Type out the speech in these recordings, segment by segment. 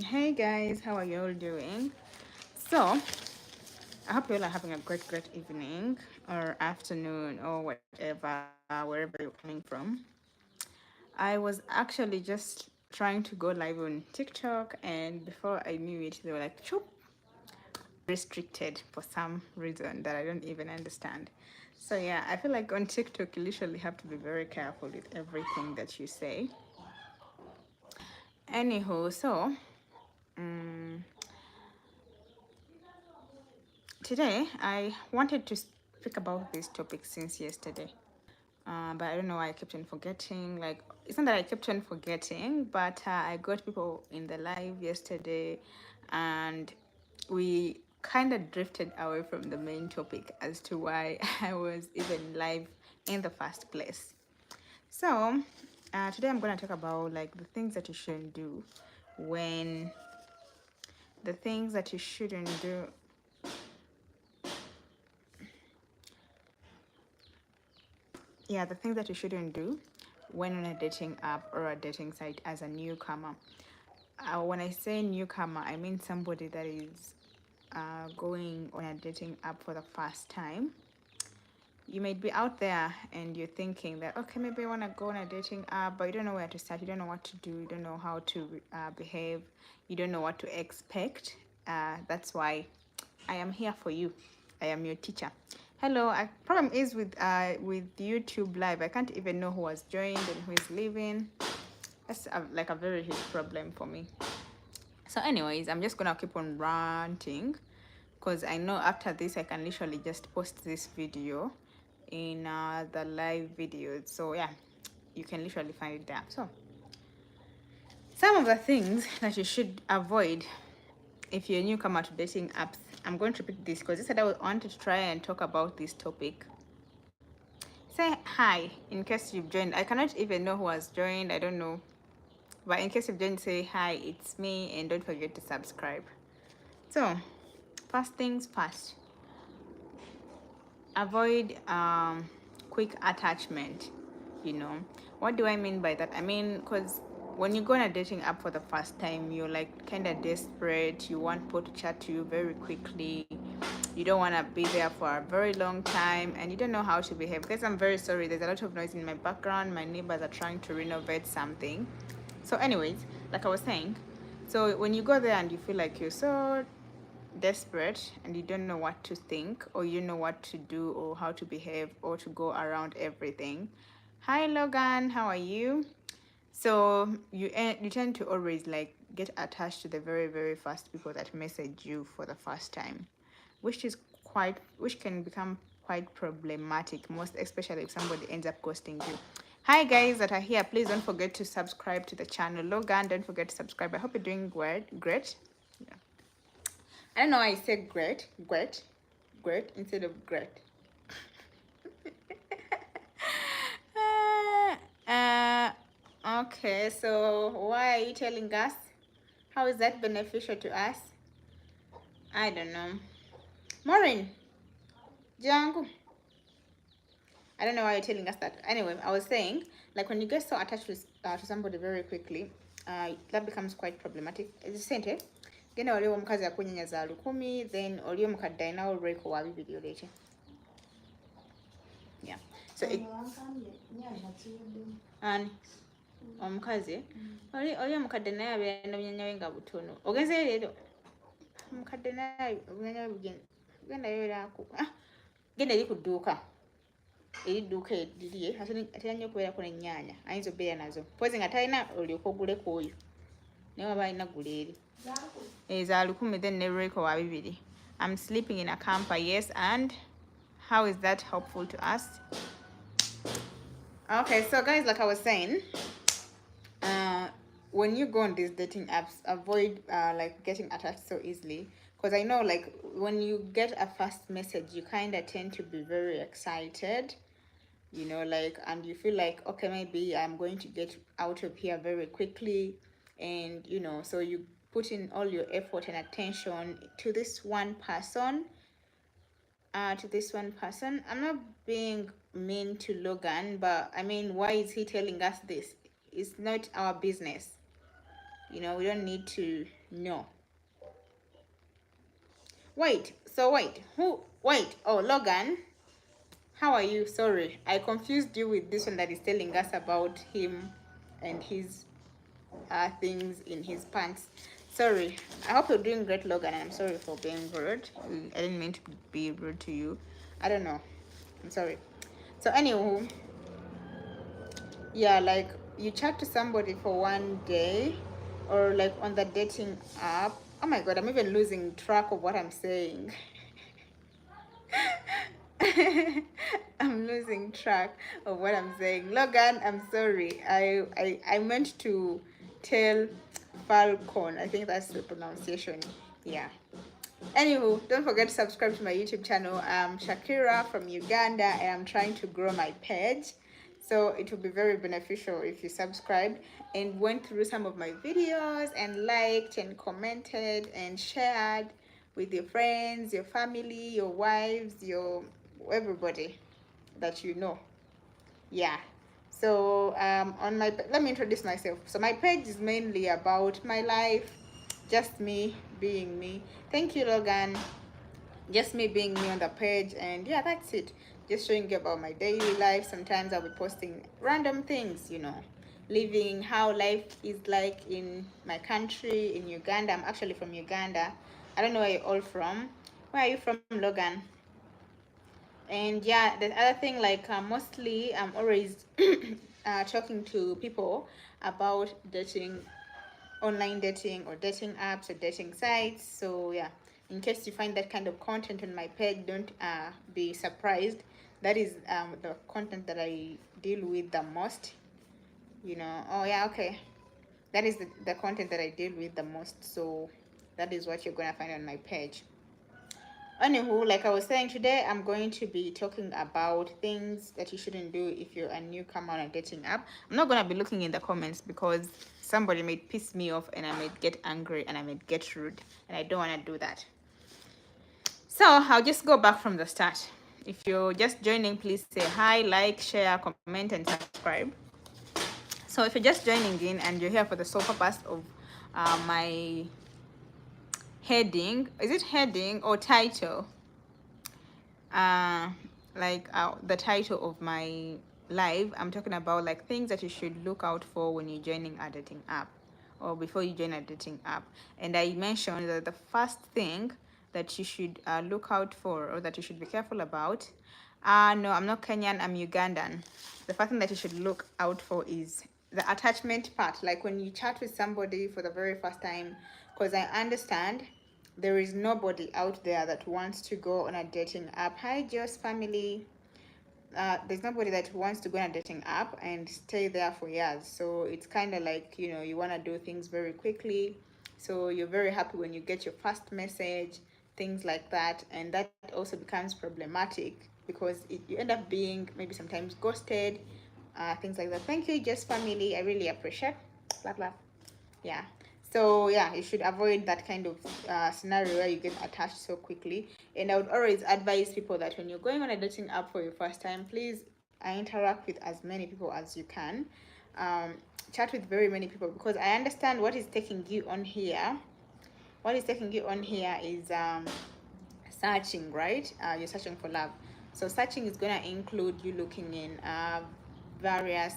Hey guys, how are you all doing? So, I hope you all are having a great evening or afternoon or whatever, wherever you're coming from. I was actually just trying to go live on TikTok, and before I knew it, they were like, choop, restricted for some reason that I don't even understand. So, yeah, I feel like on TikTok, you literally have to be very careful with everything that you say. Anywho, so um, today I wanted to speak about this topic since yesterday. But I don't know why I kept on forgetting. Like, it's not that I kept on forgetting, but I got people in the live yesterday, and we kind of drifted away from the main topic as to why I was even live in the first place. So, today I'm gonna talk about like the things that you shouldn't do when the things that you shouldn't do. Yeah, the things that you shouldn't do when on a dating app or a dating site as a newcomer. When I say newcomer, I mean somebody that is going on a dating app for the first time. You might be out there and you're thinking that, okay, maybe I want to go on a dating app, but you don't know where to start. You don't know what to do. You don't know how to behave. You don't know what to expect. That's why I am here for you. I am your teacher. Hello. Problem is with YouTube Live, I can't even know who has joined and who is leaving. That's like a very huge problem for me. So, anyways, I'm just gonna keep on ranting because I know after this I can literally just post this video in the live video. So yeah, you can literally find it there. So some of the things that you should avoid if you're a newcomer to dating apps. I'm going to repeat this because I said I wanted to try and talk about this topic. Say hi in case you've joined. I cannot even know who has joined. I don't know. But in case you've joined, say hi, it's me, and don't forget to subscribe. So, first things first, avoid quick attachment. You know, what do I mean by that? I mean, because when you go on a dating app for the first time, you're like kind of desperate. You want people to chat to you very quickly. You don't want to be there for a very long time, and you don't know how to behave. Because I'm very sorry, there's a lot of noise in my background. My neighbors are trying to renovate something. So, anyways, like I was saying, so when you go there and you feel like you're so desperate and you don't know what to think or you don't know what to do or how to behave or to go around everything. Hi Logan, how are you? So you tend to always like get attached to the very first people that message you for the first time, which can become quite problematic, most especially if somebody ends up ghosting you. Hi guys that are here, please don't forget to subscribe to the channel. Logan, don't forget to subscribe. I hope you're doing great. Yeah. I don't know why I said great instead of great. uh, okay, so why are you telling us? How is that beneficial to us? I don't know. Maureen, Jangu. I don't know why you're telling us that. Anyway, I was saying, like when you get so attached to somebody very quickly, that becomes quite problematic. Sente, genda waliwo omukazi akunyanyaza 1,000, then oli omukadde alinawo olweko wa bibiri oleete. Yeah. So ani omukazi oli omukadde naye abeera n'obunyanya bwe nga butono. Ogenze leero omukadde naye obunyanya bwe gendayo eraku. Genda eri ku dduuka. Eri dduuka eririye atera nnyo okubeerako n'ennyaanya ayinza obeera nazo. Pozi nga talina olyoka oguleko oyo. Naye waba alina gula eri. Za 1,000 then ne lweko wa bibiri. I'm sleeping in a camper, yes, and how is that helpful to us? Okay, so guys, like I was saying, when you go on these dating apps, avoid like getting attached so easily, because I know like when you get a first message, you kind of tend to be very excited, you know, like, and you feel like, okay, maybe I'm going to get out of here very quickly, and you know, so you put in all your effort and attention to this one person. I'm not being mean to Logan, but I mean, why is he telling us this? It's not our business. You know, we don't need to No. Wait, so wait, oh, Logan, how are you? Sorry, I confused you with this one that is telling us about him and his things in his pants. Sorry, I hope you're doing great, Logan, and I'm sorry for being rude. I didn't mean to be rude to you. I don't know. I'm sorry. So, anywho, yeah, like you chat to somebody for one day or like on the dating app. Oh my god, I'm even losing track of what I'm saying. I'm losing track of what I'm saying. Logan, I'm sorry. I meant to tell Falcon. I think that's the pronunciation. Yeah. Anywho, don't forget to subscribe to my YouTube channel. I'm Shakira from Uganda and I'm trying to grow my page. So it will be very beneficial if you subscribed and went through some of my videos and liked and commented and shared with your friends, your family, your wives, your everybody that you know. Yeah. So on my, let me introduce myself. So my page is mainly about my life, just me being me. Thank you, Logan. Just me being me on the page, and yeah, that's it. Just showing you about my daily life. Sometimes I'll be posting random things, you know, living how life is like in my country, in Uganda. I'm actually from Uganda. I don't know where you're all from. Where are you from, Logan? And yeah, the other thing, like mostly I'm always talking to people about dating, online dating or dating apps or dating sites. So yeah, in case you find that kind of content on my page, don't be surprised. That is the content that I deal with the most, you know. Oh yeah, okay, that is the content that I deal with the most. So that is what you're gonna find on my page. Anywho, like I was saying, today I'm going to be talking about things that you shouldn't do if you're a newcomer on a dating app. I'm not going to be looking in the comments because somebody may piss me off and I might get angry and I might get rude, and I don't want to do that. So I'll just go back from the start. If you're just joining, please say hi, like, share, comment, and subscribe. So if you're just joining in and you're here for the sole purpose of my heading, is it heading or title? The title of my live, I'm talking about like things that you should look out for when you're joining a dating app or before you join a dating app. And I mentioned that the first thing that you should look out for or that you should be careful about, no, I'm not Kenyan, I'm Ugandan. The first thing that you should look out for is the attachment part, like when you chat with somebody for the very first time, because I understand there is nobody out there that wants to go on a dating app. Hi, Joe's family. There's nobody that wants to go on a dating app and stay there for years. So it's kind of like, you know, you want to do things very quickly. So you're very happy when you get your first message, things like that. And that also becomes problematic because you end up being maybe sometimes ghosted, things like that. Thank you, Just family. I really appreciate. Blah, blah. Yeah. So yeah, you should avoid that kind of scenario where you get attached so quickly. And I would always advise people that when you're going on a dating app for your first time, please interact with as many people as you can. um, Chat with very many people, because I understand what is taking you on here. What is taking you on here is searching, right? You're searching for love. So searching is going to include you looking in various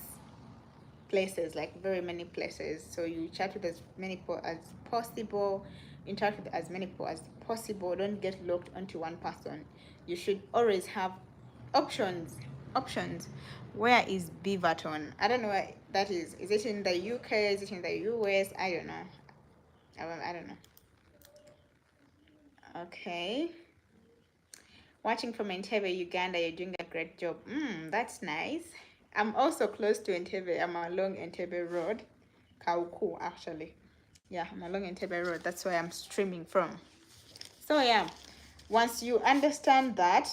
places, like very many places. So you chat with as many people as possible, interact with as many people as possible. Don't get locked onto one person. You should always have options. Where is Beaverton? I don't know where that is. Is it in the UK? Is it in the US? I don't know. I don't know. Okay. Watching from Entebbe, Uganda. You're doing a great job. That's nice. I'm also close to Entebbe. I'm along Entebbe Road. Kauku, actually. Yeah, I'm along Entebbe Road. That's where I'm streaming from. So yeah, once you understand that,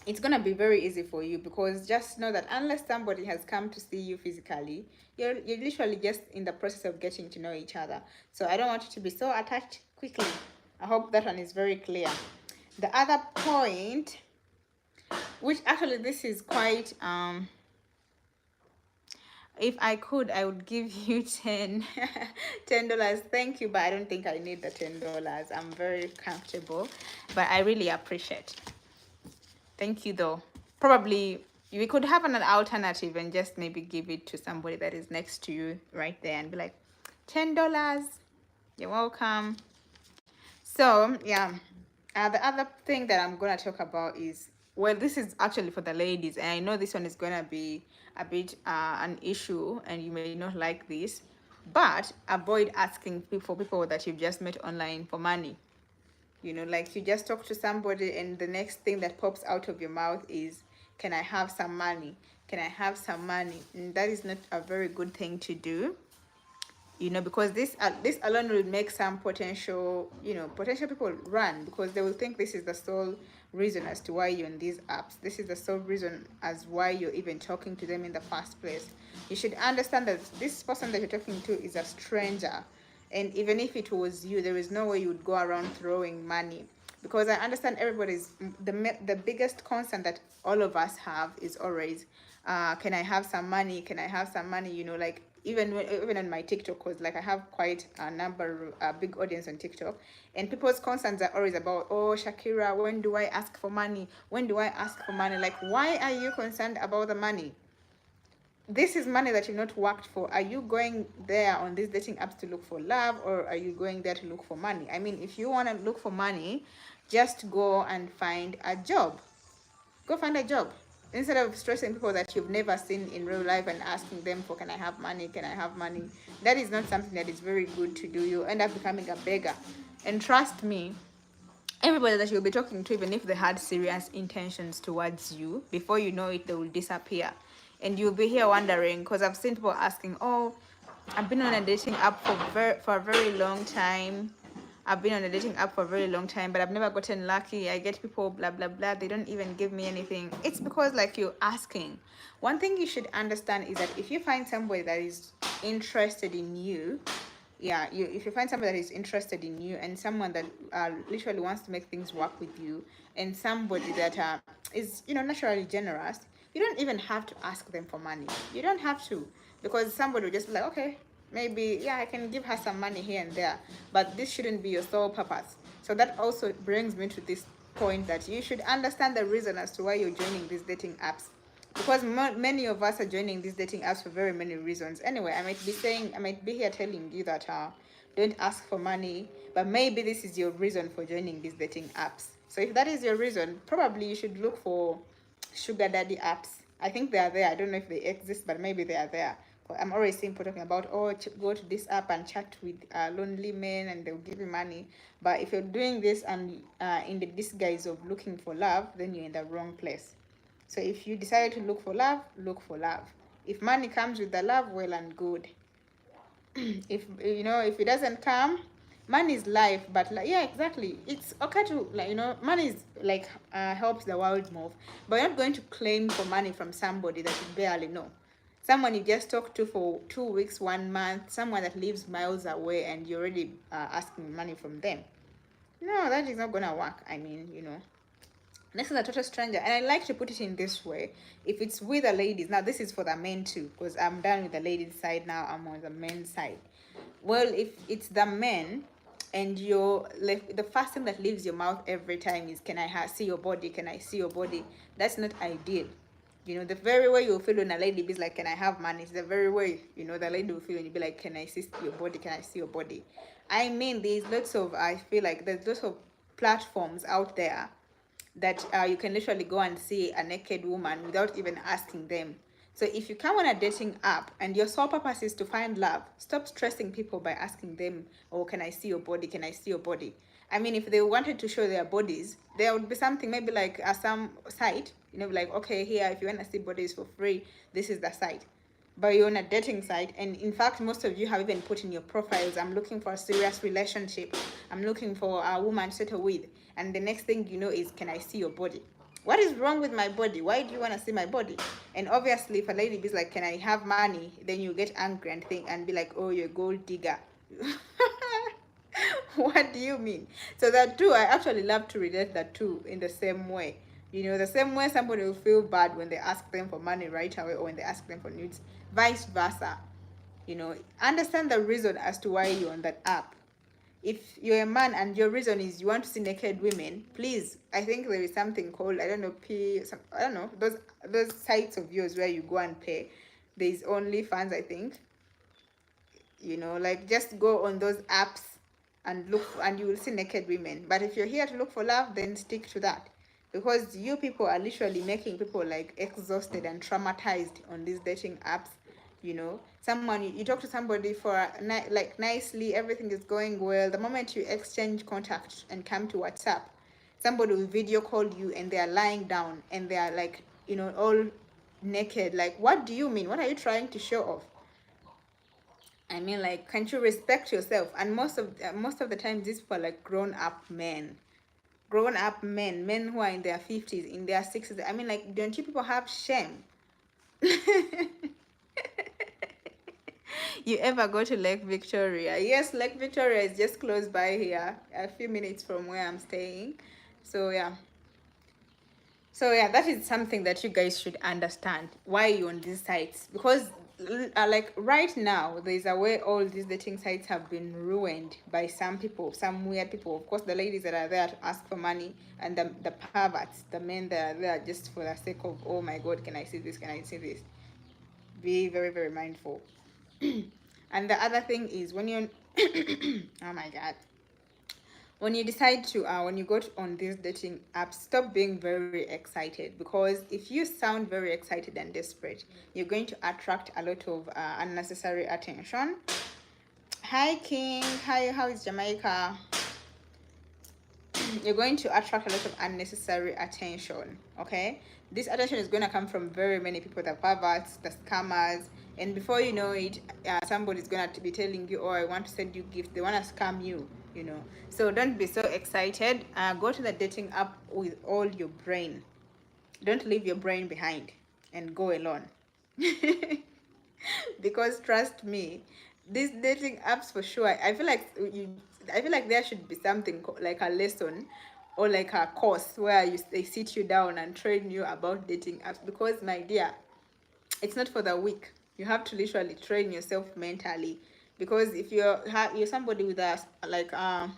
it's gonna be very easy for you, because just know that unless somebody has come to see you physically, you're literally just in the process of getting to know each other. So I don't want you to be so attached quickly. I hope that one is very clear. The other point, which actually this is quite If I could, I would give you $10. Thank you, but I don't think I need the $10. I'm very comfortable, but I really appreciate. Thank you, though. Probably we could have an alternative and just maybe give it to somebody that is next to you right there and be like, $10. You're welcome. So yeah, the other thing that I'm gonna talk about is, well, this is actually for the ladies, and I know this one is gonna be a bit an issue, and you may not like this, but avoid asking people that you've just met online for money. You know, like you just talk to somebody, and the next thing that pops out of your mouth is, "Can I have some money? Can I have some money?" And that is not a very good thing to do, you know, because this alone will make some potential people run, because they will think this is the sole reason as to why you're in these apps. This is the sole reason as why you're even talking to them in the first place. You should understand that this person that you're talking to is a stranger, and even if it was you, there is no way you would go around throwing money, because I understand everybody's the biggest concern that all of us have is always, can I have some money, can I have some money, you know, like even on my TikTok, because like I have quite a big audience on TikTok, and people's concerns are always about, "Oh, Shakira, when do I ask for money, when do I ask for money?" Like, why are you concerned about the money? This is money that you've not worked for. Are you going there on these dating apps to look for love, or are you going there to look for money? I mean, if you want to look for money, just go and find a job. Go find a job, instead of stressing people that you've never seen in real life and asking them for, "Can I have money, can I have money?" That is not something that is very good to do. You end up becoming a beggar. And trust me, everybody that you'll be talking to, even if they had serious intentions towards you, before you know it, they will disappear. And you'll be here wondering, because I've seen people asking, "Oh, I've been on a dating app for a very long time. I've been on a dating app for a very long time, but I've never gotten lucky. I get people, blah, blah, blah. They don't even give me anything." It's because, like, you're asking. One thing you should understand is that if you find somebody that is interested in you, if you find somebody that is interested in you, and someone that literally wants to make things work with you, and somebody that is, you know, naturally generous, you don't even have to ask them for money. You don't have to, because somebody will just be like, "Okay, maybe, yeah, I can give her some money here and there," but this shouldn't be your sole purpose. So that also brings me to this point, that you should understand the reason as to why you're joining these dating apps, because many of us are joining these dating apps for very many reasons. Anyway, I might be here telling you that don't ask for money, but maybe this is your reason for joining these dating apps. So if that is your reason, probably you should look for sugar daddy apps. I think they are there. I don't know if they exist, but maybe they are there. I'm always seeing people talking about, "Oh, go to this app and chat with lonely men and they'll give you money." But if you're doing this and in the disguise of looking for love, then you're in the wrong place. So if you decide to look for love, look for love. If money comes with the love, well and good. If if it doesn't come, money is life, but like, yeah, exactly, it's okay to, like, money is like helps the world move, but you're not going to claim for money from somebody that you barely know, someone you just talked to for 2 weeks, 1 month, someone that lives miles away, and you're already asking money from them. No, that is not gonna work. I mean, next is a total stranger. And I like to put it in this way: if it's with the ladies, now this is for the men too, because I'm done with the ladies side, now I'm on the men's side. Well, if it's the men, and you're like, the first thing that leaves your mouth every time is, "Can I see your body, can I see your body?" That's not ideal. The very way you'll feel when a lady is like, "Can I have money?" It's the very way the lady will feel when you be like, "Can I see your body, can I see your body?" I mean, I feel like there's lots of platforms out there that you can literally go and see a naked woman without even asking them. So if you come on a dating app and your sole purpose is to find love, stop stressing people by asking them, "Oh, can I see your body, can I see your body?" I mean, if they wanted to show their bodies, there would be something, maybe like some site, like, "Okay, here, if you want to see bodies for free, this is the site." But you're on a dating site, and in fact, most of you have even put in your profiles, "I'm looking for a serious relationship, I'm looking for a woman to settle with," and the next thing you know is, "Can I see your body?" What is wrong with my body? Why do you want to see my body? And obviously, if a lady is like, "Can I have money?" then you get angry and be like, "Oh, you're a gold digger." What do you mean? So that too, I actually love to relate that too in the same way. You know, the same way somebody will feel bad when they ask them for money right away or when they ask them for nudes, vice versa. You know, understand the reason as to why you're on that app. If you're a man and your reason is you want to see naked women, please, I think there is something called, I don't know, I don't know, those sites of yours where you go and pay. There's OnlyFans, I think. You know, like just go on those apps and look and you will see naked women. But if you're here to look for love, then stick to that, because you people are literally making people like exhausted and traumatized on these dating apps. You know, someone, you talk to somebody for like nicely, everything is going well. The moment you exchange contact and come to WhatsApp, somebody will video call you and they are lying down and they are like, you know, all naked. Like, what do you mean? What are you trying to show off? I mean, like, can't you respect yourself? And most of the time, these people are like grown up men, men who are in their 50s, in their 60s. I mean, like, don't you people have shame? You ever go to Lake Victoria? Yes, Lake Victoria is just close by here, a few minutes from where I'm staying. So yeah. So yeah, that is something that you guys should understand why you're on these sites, because like right now there's a way all these dating sites have been ruined by some people, some weird people. Of course, the ladies that are there to ask for money, and the perverts, the men that are there just for the sake of, oh my god, can I see this, can I see this. Be very, very mindful. And the other thing is when you're oh my god, when you decide to when you go on these dating apps, stop being very excited, because if you sound very excited and desperate, you're going to attract a lot of unnecessary attention. Hi King, hi, how is Jamaica? You're going to attract a lot of unnecessary attention. Okay, this attention is going to come from very many people, the perverts, the scammers, and before you know it, somebody's going to be telling you, oh, I want to send you gifts. They want to scam you, you know. So don't be so excited. Go to the dating app with all your brain. Don't leave your brain behind and go alone. Because trust me, these dating apps for sure, I feel like there should be something like a lesson or like a course where they sit you down and train you about dating apps, because my dear, it's not for the weak. You have to literally train yourself mentally, because if you're somebody with a like I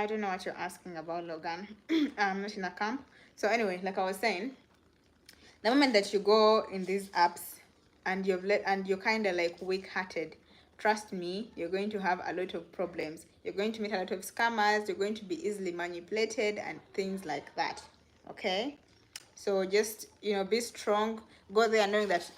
don't know what you're asking about, Logan. I'm not in a camp. So anyway, like I was saying, the moment that you go in these apps and you're kind of like weak-hearted, trust me, you're going to have a lot of problems. You're going to meet a lot of scammers. You're going to be easily manipulated and things like that. Okay, so just, you know, be strong. Go there knowing that,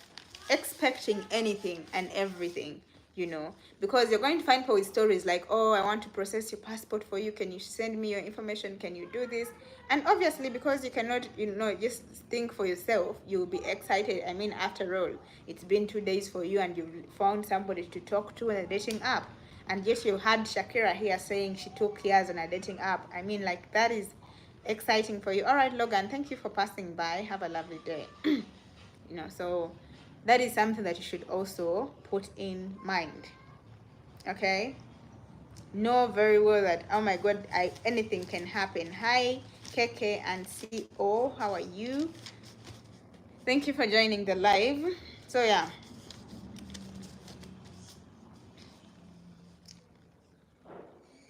expecting anything and everything, you know, because you're going to find people with stories like, oh, I want to process your passport for you, can you send me your information, can you do this? And obviously, because you cannot, you know, just think for yourself, you'll be excited. I mean, after all, it's been 2 days for you and you've found somebody to talk to on a dating app, and yet you had Shakira here saying she took years on a dating app. I mean, like, that is exciting for you. All right, Logan, thank you for passing by. Have a lovely day. You know, so that is something that you should also put in mind. Okay, know very well that, oh my god, anything can happen. Hi KK and CO, how are you? Thank you for joining the live. So yeah,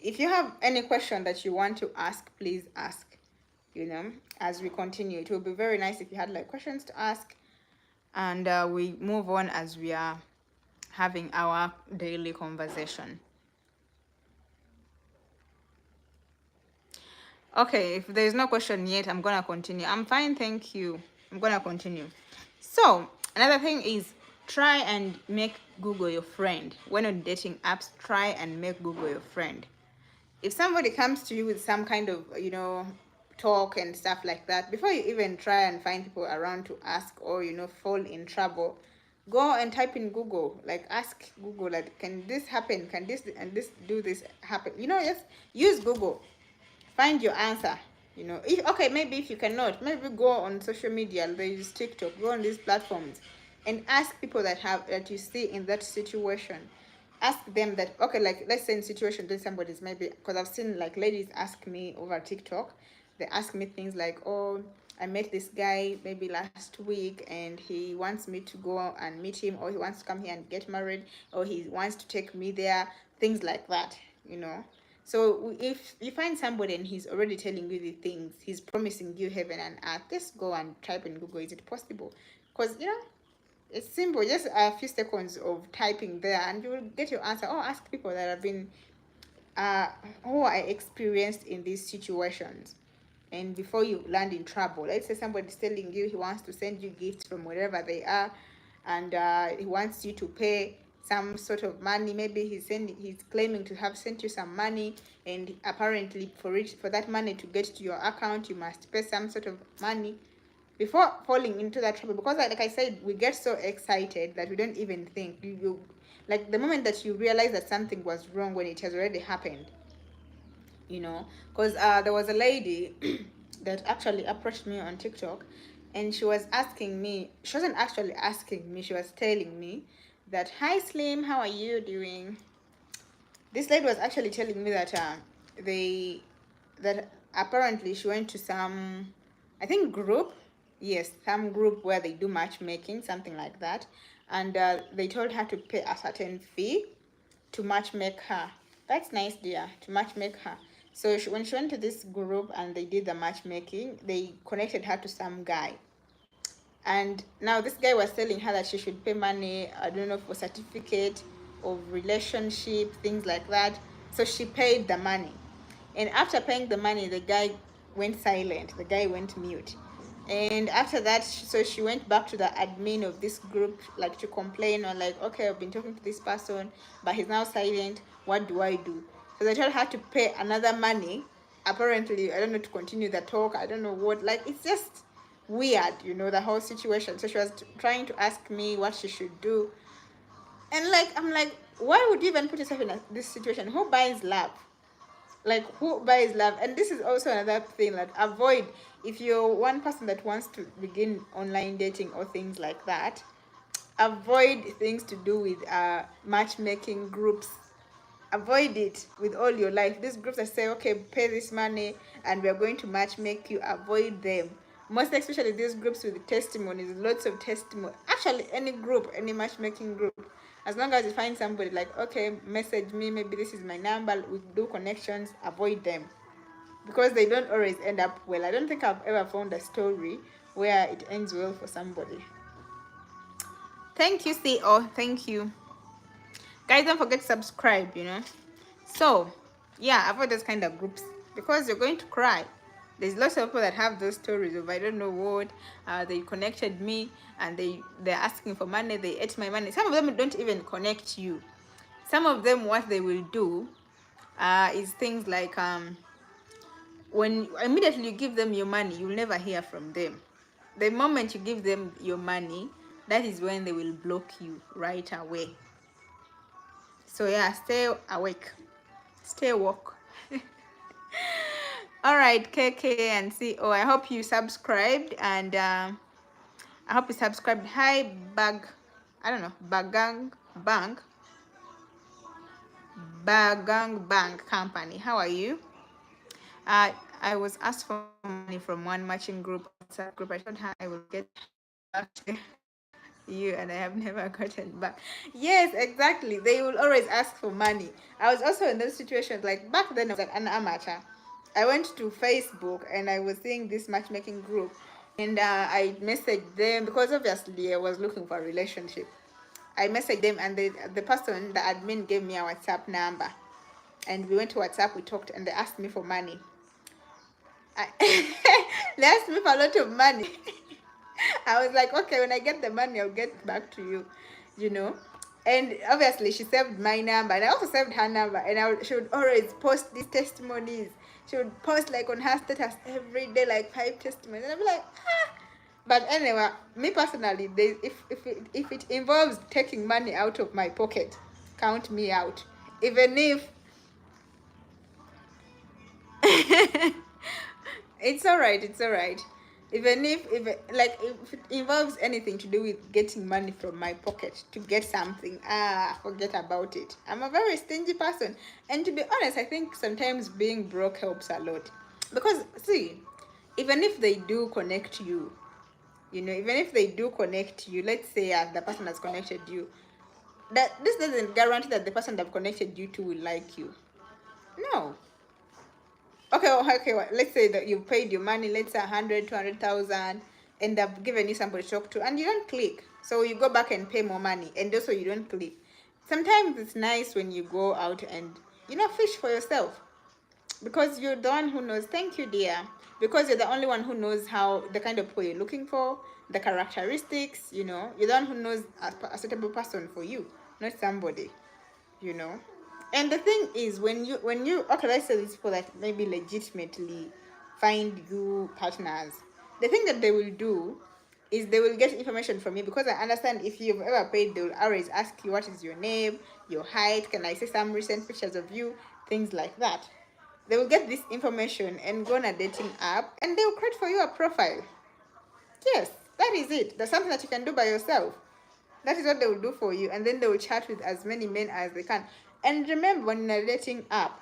if you have any question that you want to ask, please ask, you know, as we continue. It will be very nice if you had like questions to ask, and we move on as we are having our daily conversation. Okay, if there's no question yet, I'm gonna continue. I'm fine, thank you. I'm gonna continue. So another thing is, try and make Google your friend. When on dating apps, try and make Google your friend. If somebody comes to you with some kind of, you know, talk and stuff like that, before you even try and find people around to ask, or, you know, fall in trouble, go and type in Google, like ask Google, like, can this happen, can this and this do this happen, you know, just use Google, find your answer. You know, if okay, maybe if you cannot, maybe go on social media, there is TikTok, go on these platforms and ask people that you see in that situation. ask them that, okay, like let's say in situation then somebody's maybe, because I've seen like ladies ask me over TikTok, they ask me things like, oh, I met this guy maybe last week and he wants me to go and meet him, or he wants to come here and get married, or he wants to take me there, things like that, you know. So if you find somebody and he's already telling you the things, he's promising you heaven and earth, just go and type in Google, is it possible? Because, you know, it's simple, just a few seconds of typing there and you will get your answer. Or ask people that have been who are experienced in these situations, and before you land in trouble. Let's say somebody's telling you he wants to send you gifts from wherever they are, and he wants you to pay some sort of money. Maybe he's claiming to have sent you some money, and apparently for that money to get to your account you must pay some sort of money before falling into that trouble. Because like I said, we get so excited that we don't even think. You like the moment that you realize that something was wrong when it has already happened, you know. Because there was a lady that actually approached me on TikTok, and she was asking me, she wasn't actually asking me, she was telling me that, hi Slim, how are you doing? This lady was actually telling me that they that apparently she went to some, I think, group, yes, some group where they do matchmaking, something like that, and they told her to pay a certain fee to matchmake her. That's nice, dear, to matchmake her. So when she went to this group and they did the matchmaking, they connected her to some guy. And now this guy was telling her that she should pay money, I don't know, for certificate of relationship, things like that. So she paid the money. And after paying the money, the guy went silent. The guy went mute. And after that, so she went back to the admin of this group, like to complain, or like, okay, I've been talking to this person, but he's now silent. What do I do? So they told her to pay another money. Apparently, I don't know, to continue the talk. I don't know what. Like, it's just weird, you know, the whole situation. So she was trying to ask me what she should do. And like, I'm like, why would you even put yourself in this situation? Who buys love? Like, who buys love? And this is also another thing that avoid. If you're one person that wants to begin online dating or things like that, avoid things to do with matchmaking groups. Avoid it with all your life. These groups that say, okay, pay this money and we're going to match make you, avoid them. Most especially these groups with testimonies, lots of testimony. Actually, any group, any matchmaking group, as long as you find somebody like, okay, message me, maybe this is my number, we do connections, avoid them. Because they don't always end up well. I don't think I've ever found a story where it ends well for somebody. Thank you, CO. Thank you. Guys, don't forget to subscribe, you know. So yeah, avoid those kind of groups because you're going to cry. There's lots of people that have those stories of, I don't know what, they connected me and they're asking for money, they ate my money. Some of them don't even connect you. Some of them, what they will do is things like when immediately you give them your money, you'll never hear from them. The moment you give them your money, that is when they will block you right away. So yeah, stay awake, stay woke. All right, KK and CO, I hope you subscribed, and I hope you subscribed. Hi, Bagang Bank Company. How are you? I was asked for money from one matching group, WhatsApp group. I told her I will get back to you, and I have never gotten back. Yes, exactly. They will always ask for money. I was also in those situations. Like back then, I was an amateur. I went to Facebook and I was seeing this matchmaking group, and I messaged them because obviously I was looking for a relationship. I messaged them, and the person, the admin, gave me a WhatsApp number, and we went to WhatsApp. We talked, and they asked me for money. They asked me for a lot of money. I was like, okay, when I get the money, I'll get back to you, you know. And obviously, she saved my number, and I also saved her number. And she would always post these testimonies. She would post like on her status every day, like 5 testimonies. And I'd be like, ah. But anyway, me personally, if it involves taking money out of my pocket, count me out. Even if it's all right, it's all right. Even if if it involves anything to do with getting money from my pocket to get something, forget about it. I'm a very stingy person, and to be honest, I think sometimes being broke helps a lot. Because see, even if they do connect you, even if they do connect you, let's say the person has connected you, that this doesn't guarantee that the person they've connected you to will like you. No. Okay, well, let's say that you paid your money, let's say 100, 200,000, and they've given you somebody to talk to, and you don't click. So you go back and pay more money, and also you don't click. Sometimes it's nice when you go out and, fish for yourself, because you're the one who knows. Thank you, dear. Because you're the only one who knows how the kind of people you're looking for, the characteristics, you're the one who knows a suitable person for you, not somebody, you know. And the thing is, when you okay, let's say these people that maybe legitimately find you partners, the thing that they will do is they will get information from you, because I understand if you've ever paid, they will always ask you what is your name, your height, can I see some recent pictures of you, things like that. They will get this information and go on a dating app, and they will create for you a profile. Yes, that is it. That's something that you can do by yourself. That is what they will do for you, and then they will chat with as many men as they can. And remember, when you're dating app,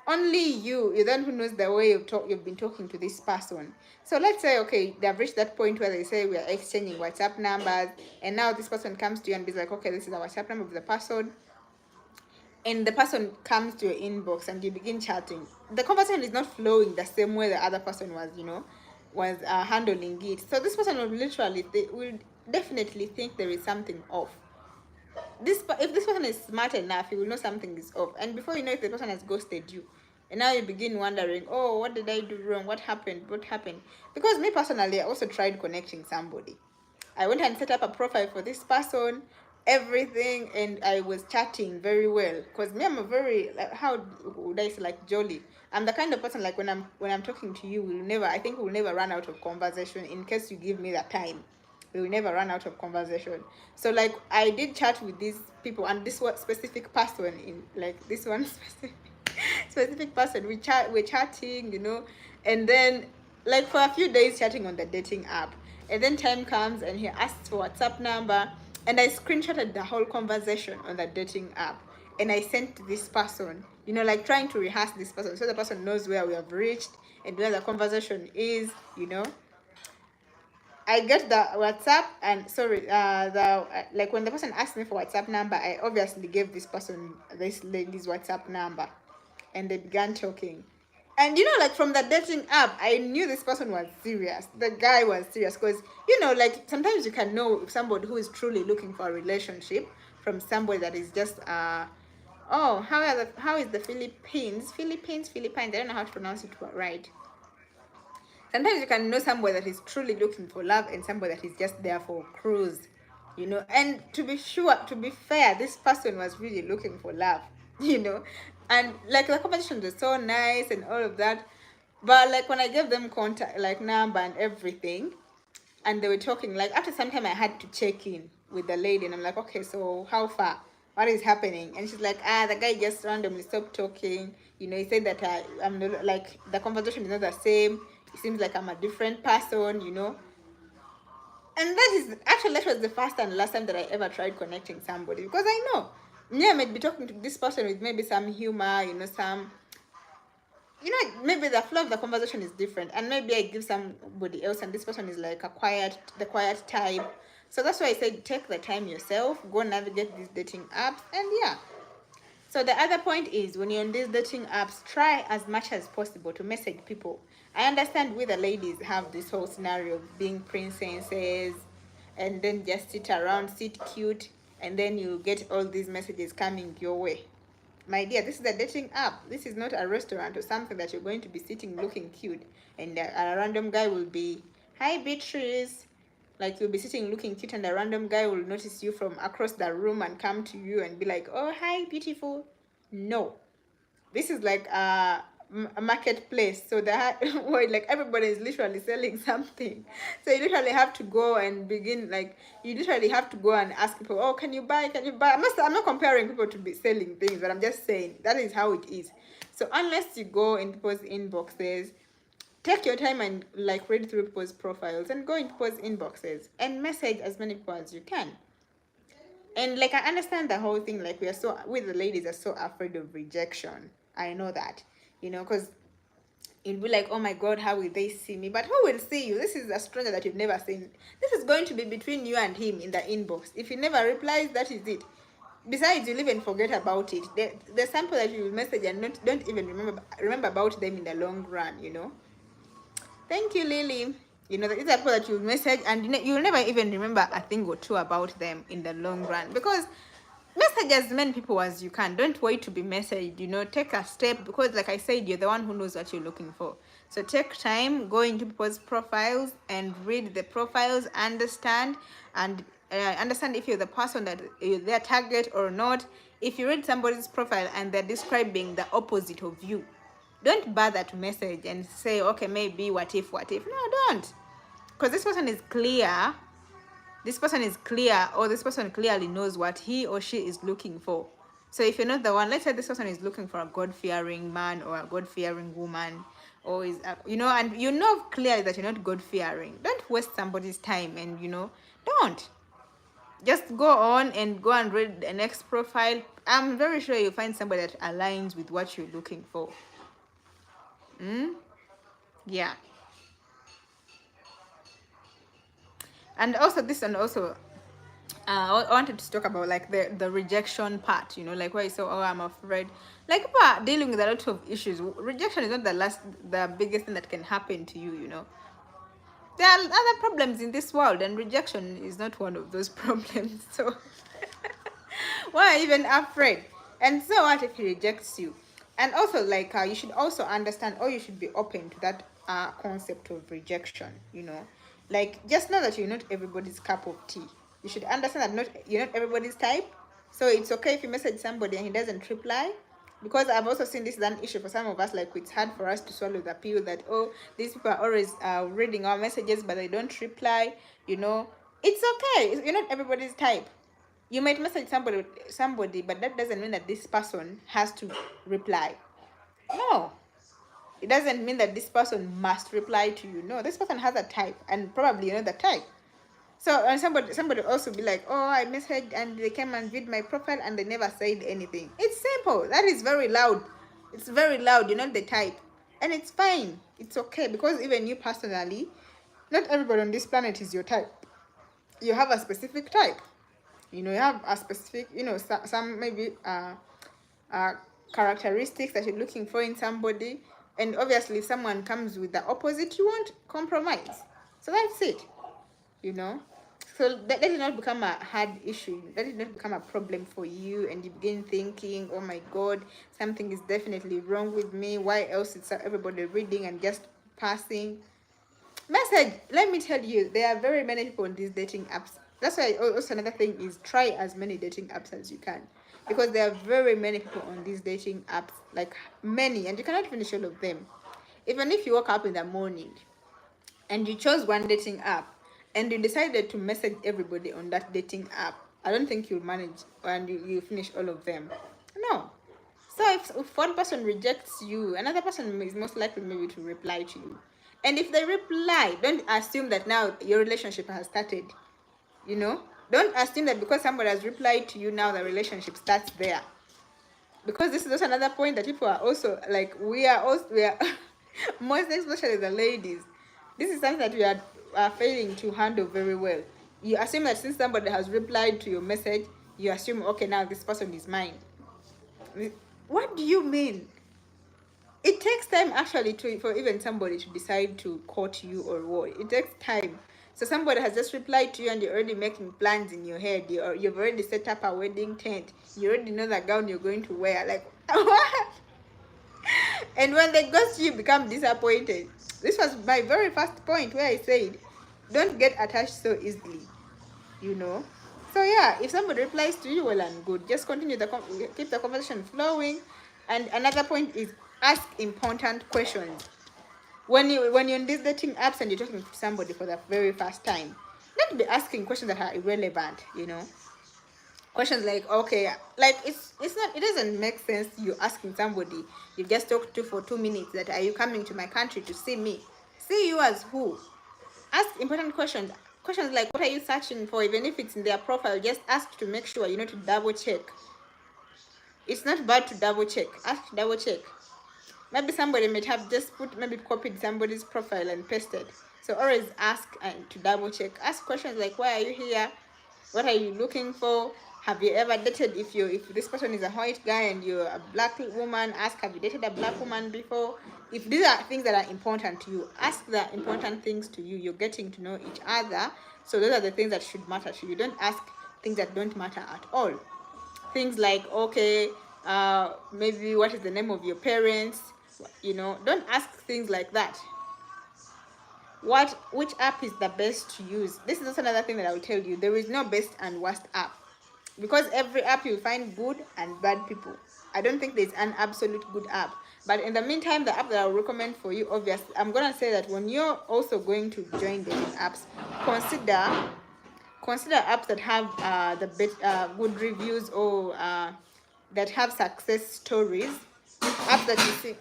only you're the one who knows the way you've been talking to this person. So let's say, okay, they've reached that point where they say we are exchanging WhatsApp numbers, and now this person comes to you and be like, okay, this is the WhatsApp number of the person, and the person comes to your inbox and you begin chatting. The conversation is not flowing the same way the other person was handling it. So this person will definitely think there is something off. If this person is smart enough, he will know something is off, and before you know it, the person has ghosted you, and now you begin wondering, oh, what did I do wrong, what happened? Because me personally, I also tried connecting somebody. I went and set up a profile for this person, everything, and I was chatting very well, because me, I'm a very, like, how would I say, like, jolly. I'm the kind of person, like, when I'm talking to you, we'll never run out of conversation in case you give me the time. We will never run out of conversation. So, like, I did chat with these people, and this one specific person, in like this one specific person, we're chatting, and then, like, for a few days chatting on the dating app, and then time comes and he asks for WhatsApp number, and I screenshotted the whole conversation on the dating app, and I sent to this person, like, trying to rehearse this person so the person knows where we have reached and where the conversation is. I get the WhatsApp, and sorry, like, when the person asked me for WhatsApp number, I obviously gave this lady's WhatsApp number, and they began talking. And like, from the dating app, I knew this person was serious. The guy was serious, because like, sometimes you can know somebody who is truly looking for a relationship from somebody that is just oh, how is the Philippines? I don't know how to pronounce it right. Sometimes you can know somebody that is truly looking for love and somebody that is just there for cruise. And to be fair, this person was really looking for love, and, like, the conversation was so nice and all of that. But, like, when I gave them contact, like, number and everything, and they were talking, like, after some time I had to check in with the lady, and I'm like, okay, so how far, what is happening? And she's like, the guy just randomly stopped talking. He said that I'm like, the conversation is not the same. It seems like I'm a different person. And that was the first and last time that I ever tried connecting somebody, because I know me, I might be talking to this person with maybe some humor, some, maybe the flow of the conversation is different, and maybe I give somebody else, and this person is like the quiet type. So that's why I said, take the time yourself, go navigate these dating apps, and yeah. So the other point is, when you're on these dating apps, try as much as possible to message people. I understand we the ladies have this whole scenario of being princesses, and then just sit around, sit cute, and then you get all these messages coming your way. My dear, this is a dating app. This is not a restaurant or something that you're going to be sitting looking cute, and a random guy will be, hi Beatrice. Like, you'll be sitting looking cute, and a random guy will notice you from across the room and come to you and be like, oh, hi, beautiful. No. This is like a marketplace. So that where, like, everybody is literally selling something. So you literally have to go and begin, like, you literally have to go and ask people, oh, can you buy? I'm not comparing people to be selling things, but I'm just saying that is how it is. So unless you go in people's inboxes, Take your time and like read through people's profiles and go in people's inboxes and message as many people as you can. And like I understand the whole thing, like we the ladies are so afraid of rejection. I know that, because you'd be like, oh my god, how will they see me? But who will see you? This is a stranger that you've never seen. This is going to be between you and him in the inbox. If he never replies, that is it. Besides, you'll even forget about it. The sample that you will message and don't even remember about them in the long run. Thank you, Lily. These are people that you'll message and you'll never even remember a thing or two about them in the long run, because message as many people as you can. Don't wait to be messaged. Take a step, because like I said, you're the one who knows what you're looking for. So take time, go into people's profiles and read the profiles, understand if you're the person that you're their target or not. If you read somebody's profile and they're describing the opposite of you, don't bother to message and say, okay, maybe what if. No, don't, because this person is clear, or this person clearly knows what he or she is looking for. So if you're not the one, let's say this person is looking for a God-fearing man or a God-fearing woman, or and clearly that you're not God-fearing, don't waste somebody's time. And don't just go on and read the next profile. I'm very sure you'll find somebody that aligns with what you're looking for. Yeah. And also I wanted to talk about like the rejection part, like where you say, oh, I'm afraid. Like people are dealing with a lot of issues. Rejection is not the biggest thing that can happen to you. There are other problems in this world, and rejection is not one of those problems. So why are you even afraid? And so what if he rejects you? And also, like, you should also understand, or you should be open to that concept of rejection. Like, just know that you're not everybody's cup of tea. You should understand that you're not everybody's type. So it's okay if you message somebody and he doesn't reply. Because I've also seen this is an issue for some of us. Like, it's hard for us to swallow the pill that, oh, these people are always reading our messages, but they don't reply. It's okay. You're not everybody's type. You might message somebody, but that doesn't mean that this person has to reply. No. It doesn't mean that this person must reply to you. No, this person has a type, and probably you know the type. So and somebody also be like, oh, I messaged and they came and viewed my profile and they never said anything. It's simple. That is very loud. It's very loud. You're not the type. And it's fine. It's okay, because even you personally, not everybody on this planet is your type. You have a specific type. You have a specific, some maybe characteristics that you're looking for in somebody. And obviously, if someone comes with the opposite, you won't compromise. So that's it. So let it not become a hard issue. Let it not become a problem for you, and you begin thinking, oh my god, something is definitely wrong with me. Why else is everybody reading and just passing? Message. Let me tell you, there are very many people on these dating apps. That's why also another thing is try as many dating apps as you can, because there are very many people on these dating apps, like many, and you cannot finish all of them. Even if you woke up in the morning and you chose one dating app and you decided to message everybody on that dating app, I don't think you'll manage and you finish all of them. No. So if one person rejects you, another person is most likely maybe to reply to you. And if they reply, don't assume that now your relationship has started. Don't assume that because somebody has replied to you, now the relationship starts there. Because this is also another point that people are also like, we are most especially the ladies, this is something that we are failing to handle very well. You assume that since somebody has replied to your message, you assume, okay, now this person is mine. What do you mean? It takes time actually for even somebody to decide to court you or what. It takes time. So somebody has just replied to you and you're already making plans in your head. You've already set up a wedding tent. You already know the gown you're going to wear. Like, what? And when they ghost you, become disappointed. This was my very first point where I said, don't get attached so easily. So yeah, if somebody replies to you, well and good. Just continue keep the conversation flowing. And another point is ask important questions. When you're in these dating apps and you're talking to somebody for the very first time, don't be asking questions that are irrelevant. Questions like, okay, like it's not, it doesn't make sense you asking somebody you just talked to for 2 minutes that, are you coming to my country to see me? See you as who? Ask important questions. Questions like, what are you searching for? Even if it's in their profile, just ask to make sure, to double check. It's not bad to double check. Ask to double check. Maybe somebody might have just maybe copied somebody's profile and pasted. So always ask and to double check. Ask questions like, why are you here? What are you looking for? Have you ever dated? If this person is a white guy and you're a black woman, ask, have you dated a black woman before? If these are things that are important to you, ask the important things to you. You're getting to know each other. So those are the things that should matter to you. Don't ask things that don't matter at all. Things like, okay, maybe what is the name of your parents? Don't ask things like that. Which app is the best to use? This is also another thing that I will tell you. There is no best and worst app, because every app you'll find good and bad people. I don't think there's an absolute good app. But in the meantime, the app that I'll recommend for you, obviously, I'm gonna say that when you're also going to join dating apps, consider apps that have good reviews, or that have success stories. Apps that you see,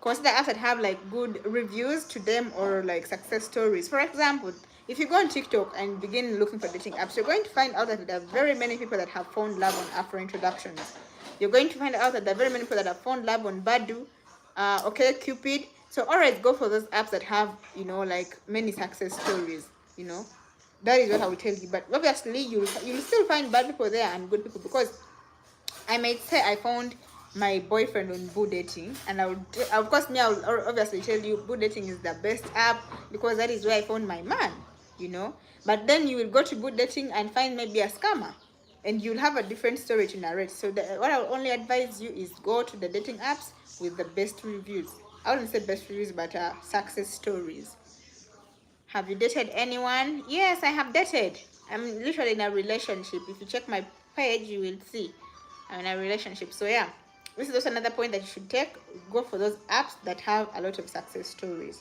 consider apps that have like good reviews to them, or like success stories. For example, if you go on TikTok and begin looking for dating apps, you're going to find out that there are very many people that have found love on Afro introductions. You're going to find out that there are very many people that have found love on Badu, okay, Cupid. So always go for those apps that have, like many success stories. That is what I will tell you. But obviously, you'll still find bad people there and good people, because I might say I found my boyfriend on Boo Dating, and of course, I'll obviously tell you Boo Dating is the best app, because that is where I found my man. But then you will go to Boo Dating and find maybe a scammer, and you'll have a different story to narrate. So what I will only advise you is go to the dating apps with the best reviews. I wouldn't say best reviews, but success stories. Have you dated anyone? Yes, I have dated. I'm literally in a relationship. If you check my page, you will see I'm in a relationship. So yeah, this is also another point that you should take. Go for those apps that have a lot of success stories.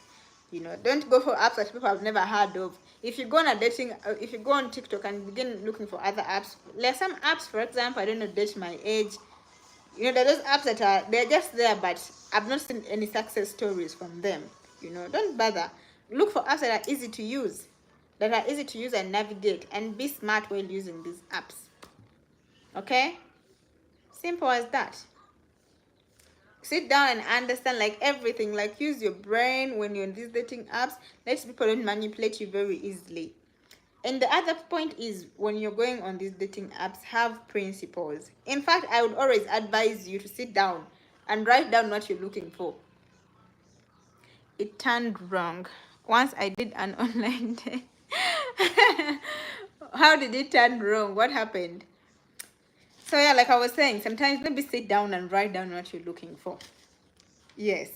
Don't go for apps that people have never heard of. If you go on TikTok and begin looking for other apps, there are some apps, for example, I don't know, Date My Age. There are those apps that they're just there, but I've not seen any success stories from them. Don't bother. Look for apps that are easy to use, and navigate, and be smart while using these apps. Okay? Simple as that. Sit down and understand, like, everything. Like, use your brain when you're in these dating apps. Let people don't manipulate you very easily. And the other point is, when you're going on these dating apps, have principles. In fact, I would always advise you to sit down and write down what you're looking for. It turned wrong. Once I did an online date. How did it turn wrong? What happened? So yeah, like I was saying, sometimes maybe sit down and write down what you're looking for. Yes.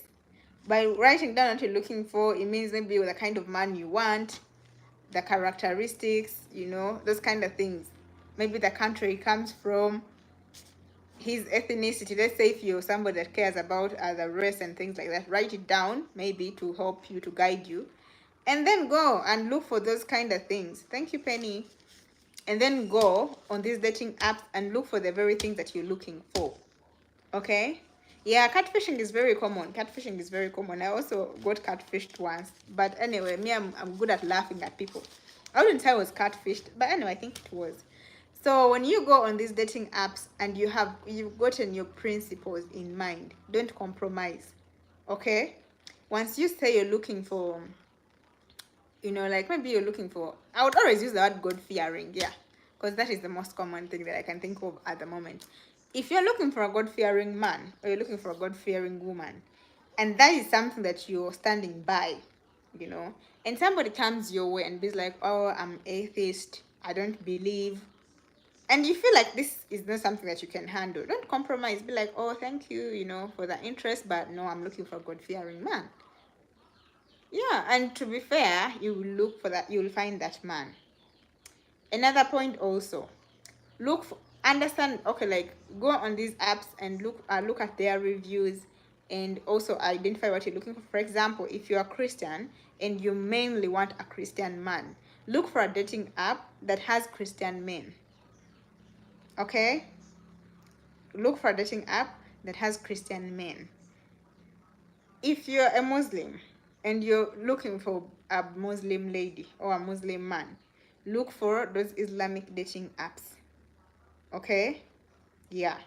By writing down what you're looking for, it means maybe the kind of man you want, the characteristics, those kind of things. Maybe the country he comes from, his ethnicity. Let's say if you're somebody that cares about the race and things like that, write it down, maybe to help you, to guide you. And then go and look for those kind of things. Thank you, Penny. And then go on these dating apps and look for the very things that you're looking for. Okay? Yeah, catfishing is very common. I also got catfished once. But anyway, I'm good at laughing at people. I wouldn't say I was catfished, but anyway, I think it was. So when you go on these dating apps and you've gotten your principles in mind, don't compromise. Okay? Once you say you're looking for, like maybe you're looking for, I would always use the word God-fearing, yeah, because that is the most common thing that I can think of at the moment. If you're looking for a God-fearing man, or you're looking for a God-fearing woman, and that is something that you're standing by, and somebody comes your way and be like, oh, I'm atheist, I don't believe, and you feel like this is not something that you can handle, don't compromise. Be like, oh, thank you, for the interest, but no, I'm looking for a God-fearing man. Yeah, and to be fair, you will look for that, you will find that man. Another point also, understand, okay, like go on these apps and look at their reviews, and also identify what you're looking for. For example, if you're a Christian and you mainly want a Christian man, look for a dating app that has Christian men. Okay, look for a dating app that has Christian men. If you're a Muslim and you're looking for a Muslim lady or a Muslim man, look for those Islamic dating apps. Okay, yeah,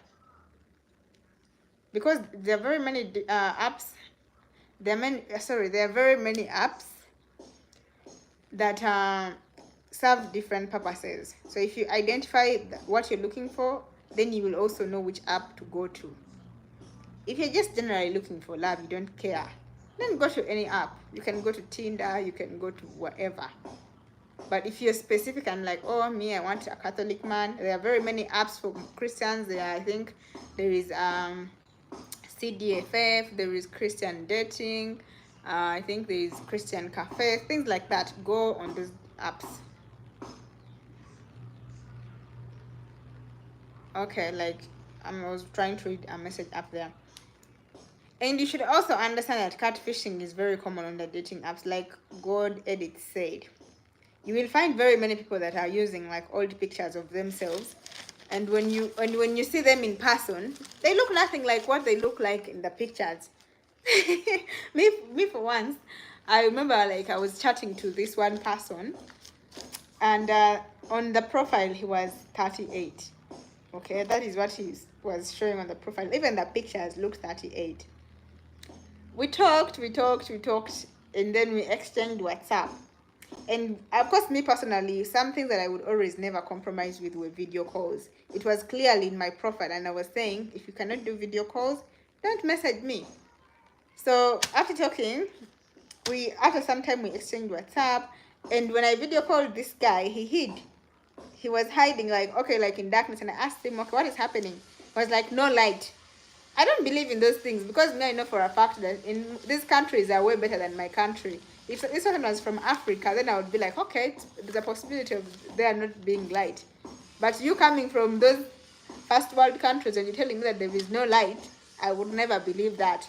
because there are very many apps. There are very many apps that serve different purposes. So if you identify what you're looking for, then you will also know which app to go to. If you're just generally looking for love, you don't care, then go to any app. You can go to Tinder, you can go to whatever. But if you're specific and like, oh, me, I want a Catholic man, there are very many apps for Christians. I think there is CDFF, there is Christian dating, I think there is Christian cafe, things like that. Go on those apps. Okay, like I was trying to read a message up there. And you should also understand that catfishing is very common on the dating apps. Like God Edit said, you will find very many people that are using like old pictures of themselves, and when you see them in person, they look nothing like what they look like in the pictures. me for once, I remember like I was chatting to this one person, and on the profile he was 38. Okay, that is what he was showing on the profile. Even the pictures looked 38. We talked, and then we exchanged WhatsApp. And of course, me personally, something that I would always never compromise with were video calls. It was clearly in my profile, and I was saying, if you cannot do video calls, don't message me. So after talking, after some time we exchanged WhatsApp, and when I video called this guy, he hid. He was hiding, like, okay, like in darkness, and I asked him, okay, what is happening? He was like, no light. I don't believe in those things, because now I know for a fact that in these countries are way better than my country. If this person was from Africa, then I would be like, okay, there's a possibility of they are not being light. But you coming from those first world countries and you're telling me that there is no light, I would never believe that.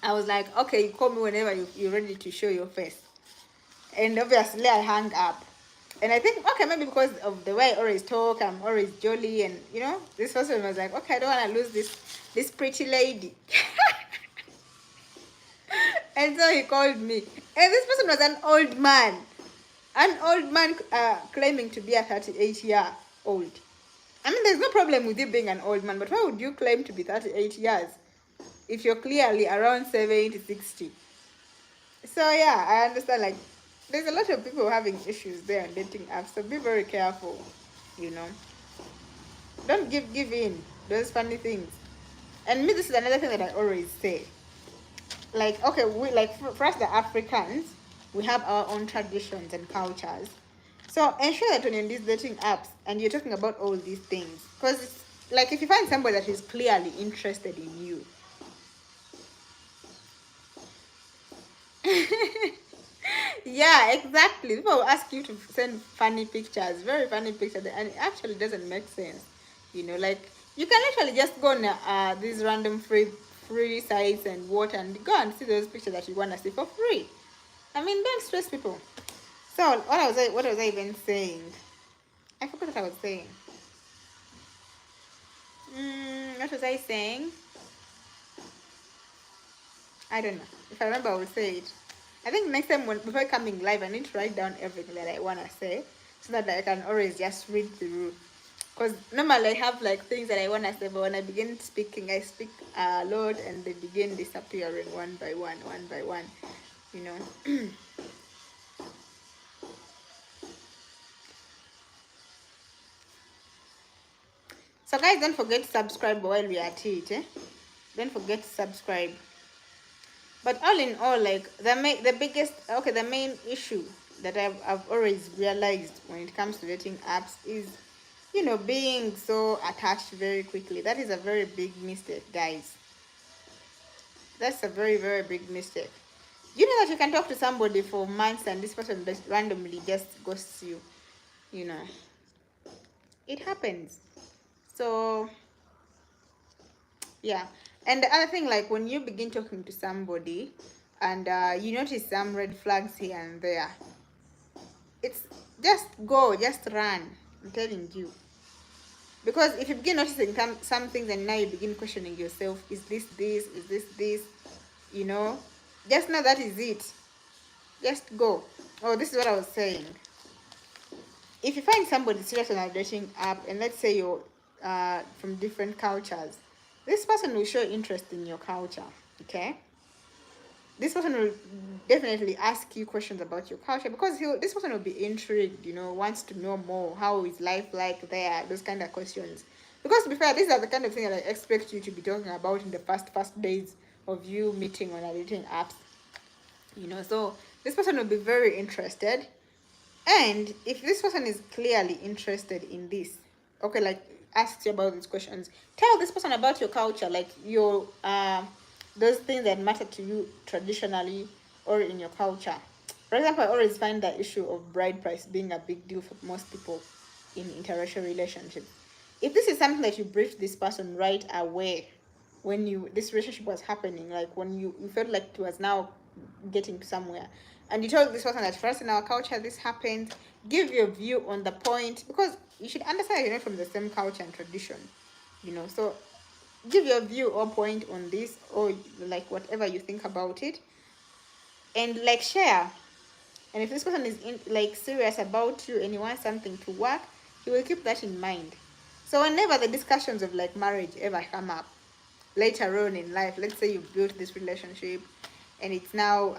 I was like, okay, you call me whenever you're ready to show your face. And obviously I hung up. And I think, okay, maybe because of the way I always talk, I'm always jolly, and this person was like, okay, I don't want to lose this pretty lady. And so he called me. And this person was an old man. Claiming to be a 38-year-old. I mean, there's no problem with you being an old man, but why would you claim to be 38 years if you're clearly around 70, 60? So yeah, I understand, like, there's a lot of people having issues there on dating apps, so be very careful, you know. Don't give in those funny things. And me, this is another thing that I always say. Like, okay, we like for us the Africans, we have our own traditions and cultures. So ensure that when you're in these dating apps and you're talking about all these things, because like if you find somebody that is clearly interested in you, yeah, exactly. People will ask you to send funny pictures, very funny pictures, and it actually doesn't make sense. Like you can literally just go on these random free sites and and go and see those pictures that you want to see for free. I mean, don't stress people. So what was I even saying? I forgot what I was saying. What was I saying? I don't know. If I remember, I will say it. I think next time before coming live, I need to write down everything that I want to say so that I can always just read through. Because normally I have like things that I want to say, but when I begin speaking, I speak a lot and they begin disappearing one by one, you know. So guys, don't forget to subscribe while we are at it. Don't forget to subscribe. But all in all, like the main issue that I've always realized when it comes to dating apps is, being so attached very quickly. That is a very big mistake, guys. That's a very, very big mistake. You know that you can talk to somebody for months and this person just randomly just ghosts you. It happens. So yeah. And the other thing, like when you begin talking to somebody and you notice some red flags here and there, it's just run. I'm telling you. Because if you begin noticing some things and now you begin questioning yourself, is this, is this, you know, just know that is it. Just go. Oh, this is what I was saying. If you find somebody serious on a dating app, and let's say you're from different cultures, this person will show interest in your culture, okay? This person will definitely ask you questions about your culture, because this person will be intrigued, you know, wants to know more. How is life like there? Those kind of questions. Because to be fair, these are the kind of things that I expect you to be talking about in the first days of you meeting on a dating apps, you know. So this person will be very interested. And if this person is clearly interested in this, okay, like asks you about these questions, tell this person about your culture, like your those things that matter to you traditionally or in your culture. For example, I always find the issue of bride price being a big deal for most people in interracial relationships. If this is something that you briefed this person right away when this relationship was happening, like when you felt like it was now getting somewhere, and you told this person that for us in our culture this happens, give your view on the point, because you should understand you're not from the same culture and tradition, you know. So give your view or point on this, or like whatever you think about it, and like share. And if this person is like serious about you and he wants something to work, he will keep that in mind. So whenever the discussions of like marriage ever come up later on in life, let's say you've built this relationship and it's now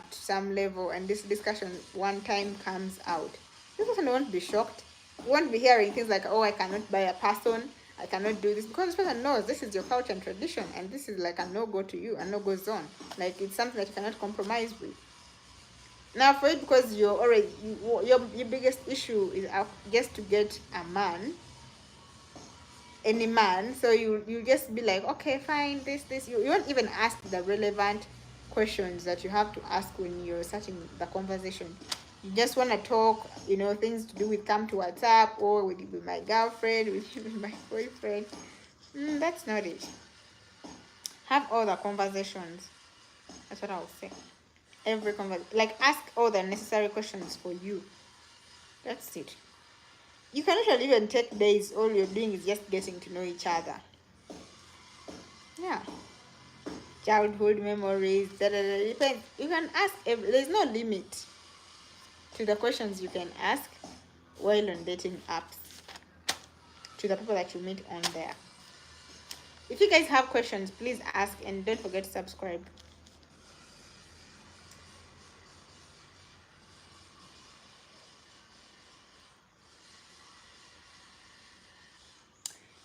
to some level, and this discussion one time comes out, this person won't be shocked. You won't be hearing things like, oh, I cannot buy a person, I cannot do this, because this person knows this is your culture and tradition, and this is like a no-go to you, a no-go zone. Like it's something that you cannot compromise with. Now for it, because you're already your biggest issue is just to get a man, any man. So you just be like, okay, fine, this you won't even ask the relevant questions that you have to ask when you're starting the conversation. You just want to talk, you know, things to do with come to WhatsApp, or with my girlfriend, with my boyfriend. That's not it. Have all the conversations. That's what I'll say. Every conversation, like ask all the necessary questions for you. That's it. You cannot even take days. All you're doing is just getting to know each other. Yeah. Childhood memories. Depends. You can ask. There's no limit to the questions you can ask while on dating apps to the people that you meet on there. If you guys have questions, please ask, and don't forget to subscribe.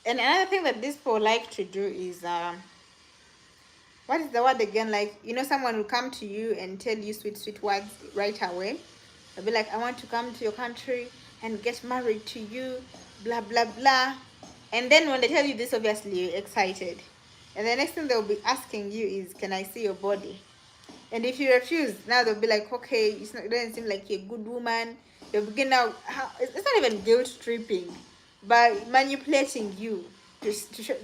And another thing that these people like to do is what is the word again? Like, you know, someone will come to you and tell you sweet words right away. They'll be like, I want to come to your country and get married to you, blah blah blah. And then when they tell you this, obviously you're excited. And the next thing they'll be asking you is, can I see your body? And if you refuse, now they'll be like, okay, it doesn't seem like you're a good woman. They'll begin now. It's not even guilt tripping, but manipulating you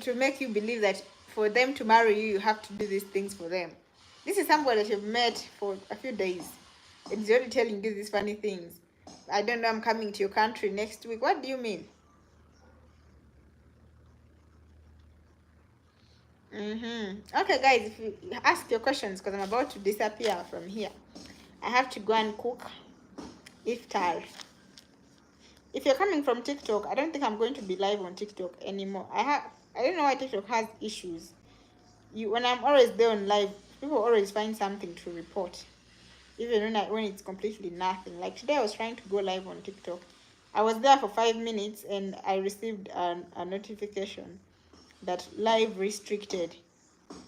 to make you believe that for them to marry you, you have to do these things for them. This is somebody that you've met for a few days, and he's already telling you these funny things. I don't know, I'm coming to your country next week. What do you mean? Okay, guys, if you ask your questions, because I'm about to disappear from here. I have to go and cook iftar. If you're coming from TikTok, I don't think I'm going to be live on TikTok anymore. I don't know why TikTok has issues. When I'm always there on live, people always find something to report, even when it's completely nothing. Like today, I was trying to go live on TikTok. I was there for 5 minutes and I received a notification that live restricted.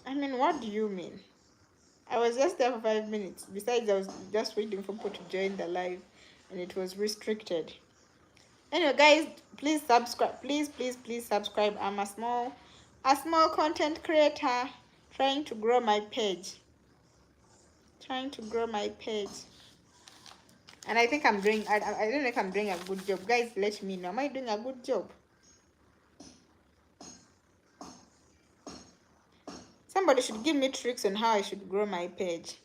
I mean, what do you mean? I was just there for 5 minutes. Besides, I was just waiting for people to join the live, and it was restricted. Anyway, guys, please subscribe. Please subscribe. I'm a small content creator trying to grow my page. And I think I'm doing. I don't know if I'm doing a good job. Guys, let me know. Am I doing a good job? Somebody should give me tricks on how I should grow my page.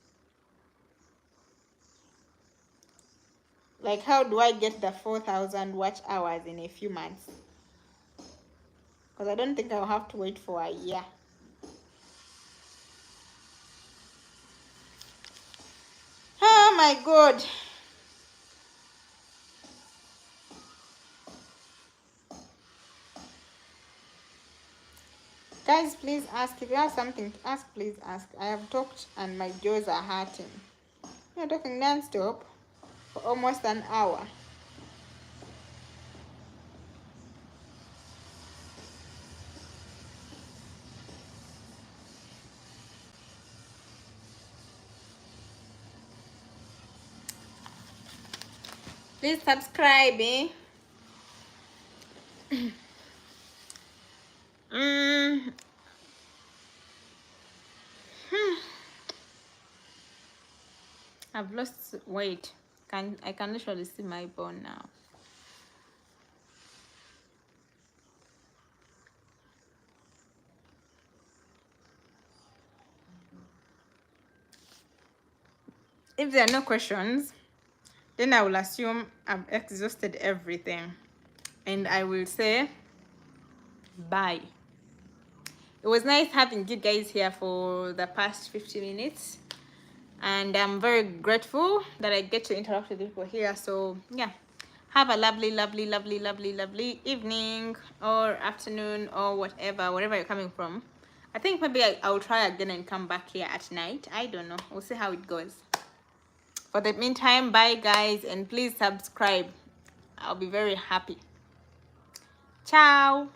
Like, how do I get the 4,000 watch hours in a few months? because I don't think I'll have to wait for a year. Oh my god. Guys, please ask. If you have something to ask, please ask. I have talked and my jaws are hurting. You're talking non-stop for almost an hour. Please subscribe, eh? mm. I've lost weight. I can literally see my bone now. If there are no questions, then I will assume I've exhausted everything. And I will say bye. It was nice having you guys here for the past 50 minutes. And I'm very grateful that I get to interact with people here. So yeah, have a lovely, lovely, lovely, lovely, lovely evening or afternoon or whatever, wherever you're coming from. I think maybe I'll try again and come back here at night. I don't know. We'll see how it goes. For the meantime, bye guys, and please subscribe. I'll be very happy. Ciao.